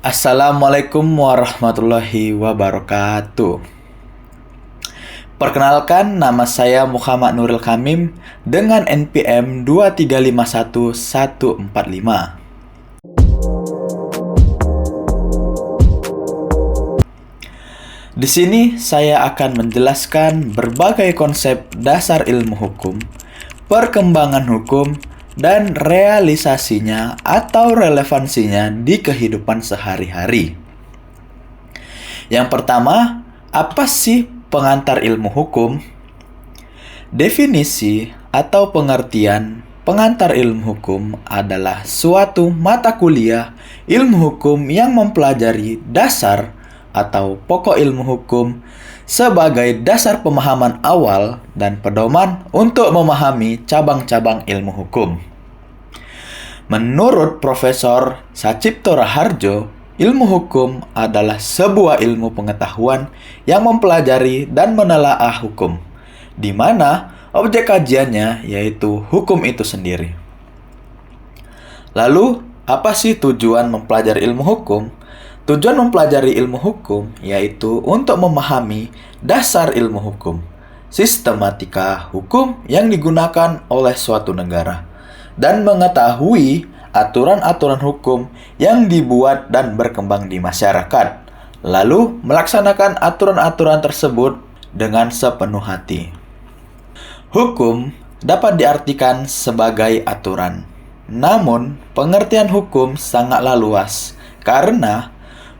Assalamualaikum warahmatullahi wabarakatuh. Perkenalkan, nama saya Muhammad Nuril Kamim dengan NPM 2351145. Di sini saya akan menjelaskan berbagai konsep dasar ilmu hukum, perkembangan hukum, dan realisasinya atau relevansinya di kehidupan sehari-hari. Yang pertama, apa sih pengantar ilmu hukum? Definisi atau pengertian pengantar ilmu hukum adalah suatu mata kuliah ilmu hukum yang mempelajari dasar atau pokok ilmu hukum sebagai dasar pemahaman awal dan pedoman untuk memahami cabang-cabang ilmu hukum. Menurut Profesor Sacipto Raharjo, ilmu hukum adalah sebuah ilmu pengetahuan yang mempelajari dan menelaah hukum, di mana objek kajiannya yaitu hukum itu sendiri. Lalu, apa sih tujuan mempelajari ilmu hukum? Tujuan mempelajari ilmu hukum yaitu untuk memahami dasar ilmu hukum, sistematika hukum yang digunakan oleh suatu negara, dan mengetahui aturan-aturan hukum yang dibuat dan berkembang di masyarakat, lalu melaksanakan aturan-aturan tersebut dengan sepenuh hati. Hukum dapat diartikan sebagai aturan, namun pengertian hukum sangatlah luas karena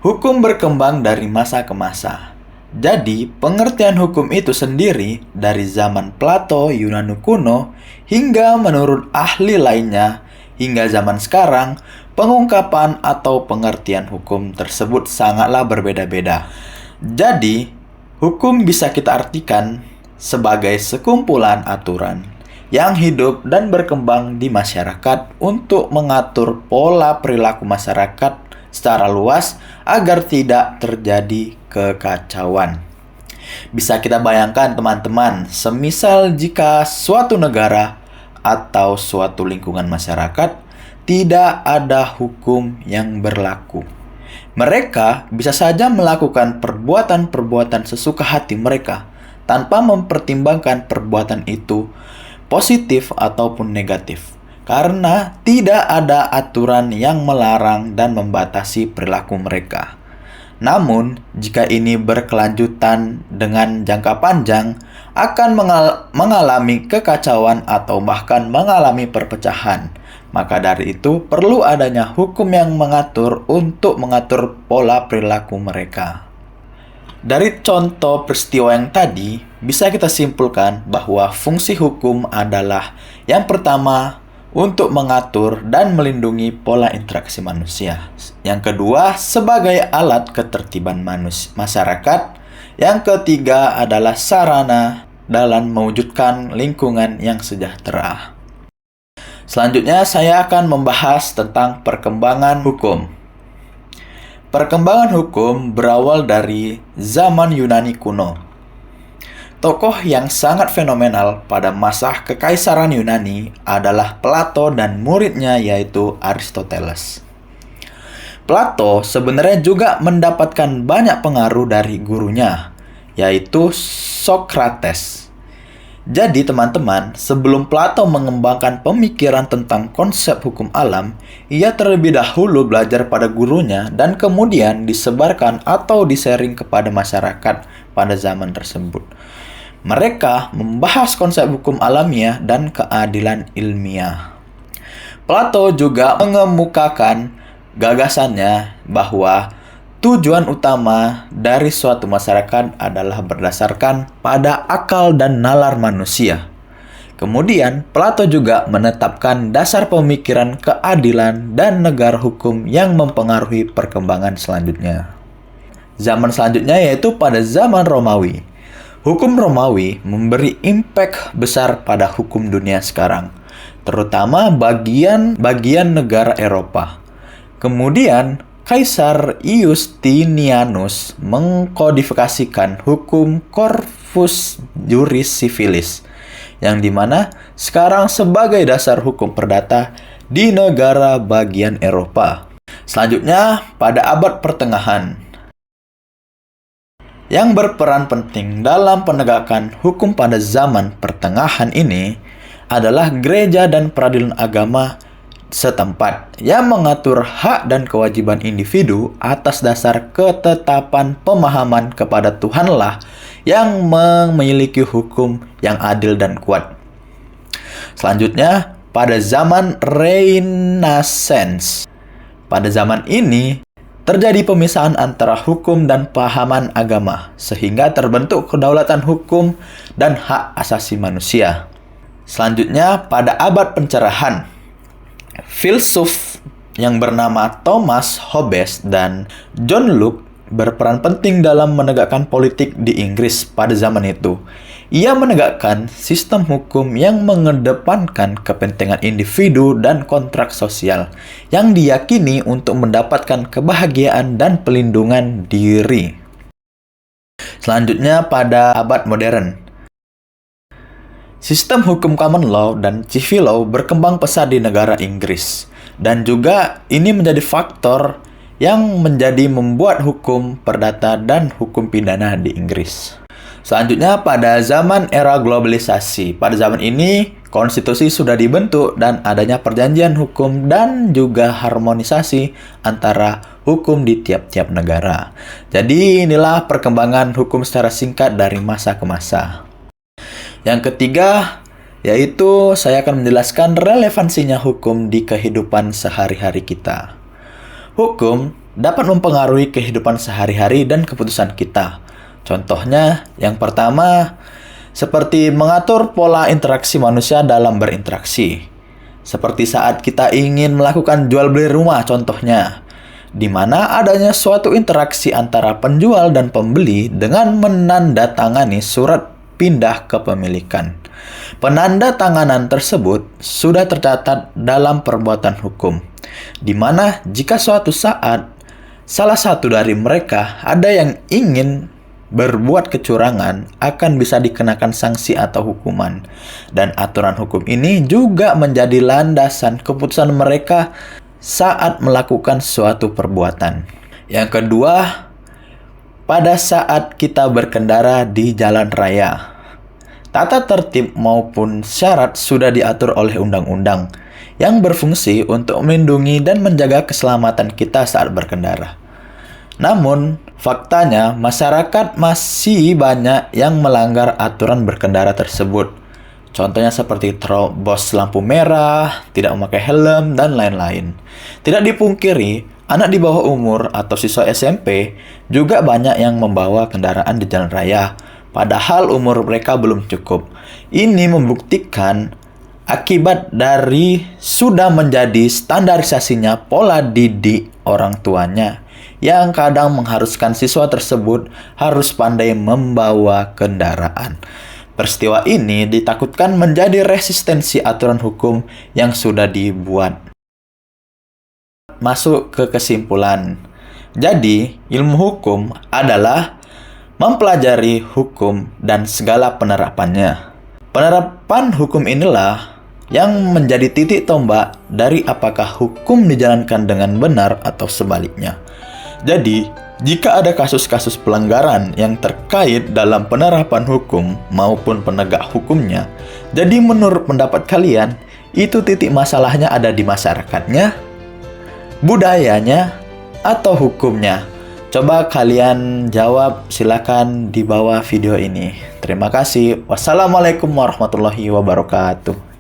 hukum berkembang dari masa ke masa. Jadi, pengertian hukum itu sendiri dari zaman Plato, Yunani kuno, hingga menurut ahli lainnya, hingga zaman sekarang, pengungkapan atau pengertian hukum tersebut sangatlah berbeda-beda. Jadi, hukum bisa kita artikan sebagai sekumpulan aturan yang hidup dan berkembang di masyarakat untuk mengatur pola perilaku masyarakat secara luas agar tidak terjadi kekacauan. Bisa kita bayangkan teman-teman, semisal jika suatu negara atau suatu lingkungan masyarakat tidak ada hukum yang berlaku. Mereka bisa saja melakukan perbuatan-perbuatan sesuka hati mereka tanpa mempertimbangkan perbuatan itu positif ataupun negatif, karena tidak ada aturan yang melarang dan membatasi perilaku mereka. Namun, jika ini berkelanjutan dengan jangka panjang, akan mengalami kekacauan atau bahkan mengalami perpecahan. Maka dari itu, perlu adanya hukum yang mengatur untuk mengatur pola perilaku mereka. Dari contoh peristiwa yang tadi, bisa kita simpulkan bahwa fungsi hukum adalah yang pertama, untuk mengatur dan melindungi pola interaksi manusia. Yang kedua, sebagai alat ketertiban masyarakat. Yang ketiga adalah sarana dalam mewujudkan lingkungan yang sejahtera. Selanjutnya, saya akan membahas tentang perkembangan hukum. Perkembangan hukum berawal dari zaman Yunani kuno. Tokoh yang sangat fenomenal pada masa kekaisaran Yunani adalah Plato dan muridnya yaitu Aristoteles. Plato sebenarnya juga mendapatkan banyak pengaruh dari gurunya, yaitu Socrates. Jadi teman-teman, sebelum Plato mengembangkan pemikiran tentang konsep hukum alam, ia terlebih dahulu belajar pada gurunya dan kemudian disebarkan atau disaring kepada masyarakat pada zaman tersebut. Mereka membahas konsep hukum alamiah dan keadilan ilmiah. Plato juga mengemukakan gagasannya bahwa tujuan utama dari suatu masyarakat adalah berdasarkan pada akal dan nalar manusia. Kemudian, Plato juga menetapkan dasar pemikiran keadilan dan negara hukum yang mempengaruhi perkembangan selanjutnya. Zaman selanjutnya yaitu pada zaman Romawi. Hukum Romawi memberi impact besar pada hukum dunia sekarang, terutama bagian negara Eropa. Kemudian, Kaisar Justinianus mengkodifikasikan hukum Corpus Juris Civilis, yang dimana sekarang sebagai dasar hukum perdata di negara bagian Eropa. Selanjutnya, pada abad pertengahan, yang berperan penting dalam penegakan hukum pada zaman pertengahan ini adalah gereja dan peradilan agama setempat yang mengatur hak dan kewajiban individu atas dasar ketetapan pemahaman kepada Tuhanlah yang memiliki hukum yang adil dan kuat. Selanjutnya, pada zaman Renaissance. Pada zaman ini, terjadi pemisahan antara hukum dan pahaman agama, sehingga terbentuk kedaulatan hukum dan hak asasi manusia. Selanjutnya, pada abad pencerahan, filsuf yang bernama Thomas Hobbes dan John Locke berperan penting dalam menegakkan politik di Inggris pada zaman itu. Ia menegakkan sistem hukum yang mengedepankan kepentingan individu dan kontrak sosial yang diyakini untuk mendapatkan kebahagiaan dan pelindungan diri. Selanjutnya pada abad modern, sistem hukum common law dan civil law berkembang pesat di negara Inggris, dan juga ini menjadi faktor yang membuat hukum perdata dan hukum pidana di Inggris. Selanjutnya pada zaman era globalisasi. Pada zaman ini, konstitusi sudah dibentuk dan adanya perjanjian hukum dan juga harmonisasi antara hukum di tiap-tiap negara. Jadi inilah perkembangan hukum secara singkat dari masa ke masa. Yang ketiga, yaitu saya akan menjelaskan relevansinya hukum di kehidupan sehari-hari kita. Hukum dapat mempengaruhi kehidupan sehari-hari dan keputusan kita. Contohnya, yang pertama, seperti mengatur pola interaksi manusia dalam berinteraksi. Seperti saat kita ingin melakukan jual beli rumah contohnya, di mana adanya suatu interaksi antara penjual dan pembeli dengan menandatangani surat pindah kepemilikan. Penandatanganan tersebut sudah tercatat dalam perbuatan hukum, di mana jika suatu saat salah satu dari mereka ada yang ingin berbuat kecurangan, akan bisa dikenakan sanksi atau hukuman. Dan aturan hukum ini juga menjadi landasan keputusan mereka saat melakukan suatu perbuatan. Yang kedua, pada saat kita berkendara di jalan raya, tata tertib maupun syarat sudah diatur oleh undang-undang yang berfungsi untuk melindungi dan menjaga keselamatan kita saat berkendara. Namun, faktanya masyarakat masih banyak yang melanggar aturan berkendara tersebut. Contohnya seperti terobos lampu merah, tidak memakai helm, dan lain-lain. Tidak dipungkiri, anak di bawah umur atau siswa SMP juga banyak yang membawa kendaraan di jalan raya, padahal umur mereka belum cukup. Ini membuktikan akibat dari sudah menjadi standarisasinya pola didik orang tuanya, yang kadang mengharuskan siswa tersebut harus pandai membawa kendaraan. Peristiwa ini ditakutkan menjadi resistensi aturan hukum yang sudah dibuat. Masuk ke kesimpulan. Jadi, ilmu hukum adalah mempelajari hukum dan segala penerapannya. Penerapan hukum inilah yang menjadi titik tombak dari apakah hukum dijalankan dengan benar atau sebaliknya. Jadi, jika ada kasus-kasus pelanggaran yang terkait dalam penerapan hukum maupun penegak hukumnya, jadi menurut pendapat kalian, itu titik masalahnya ada di masyarakatnya, budayanya, atau hukumnya? Coba kalian jawab, silakan di bawah video ini. Terima kasih. Wassalamualaikum warahmatullahi wabarakatuh.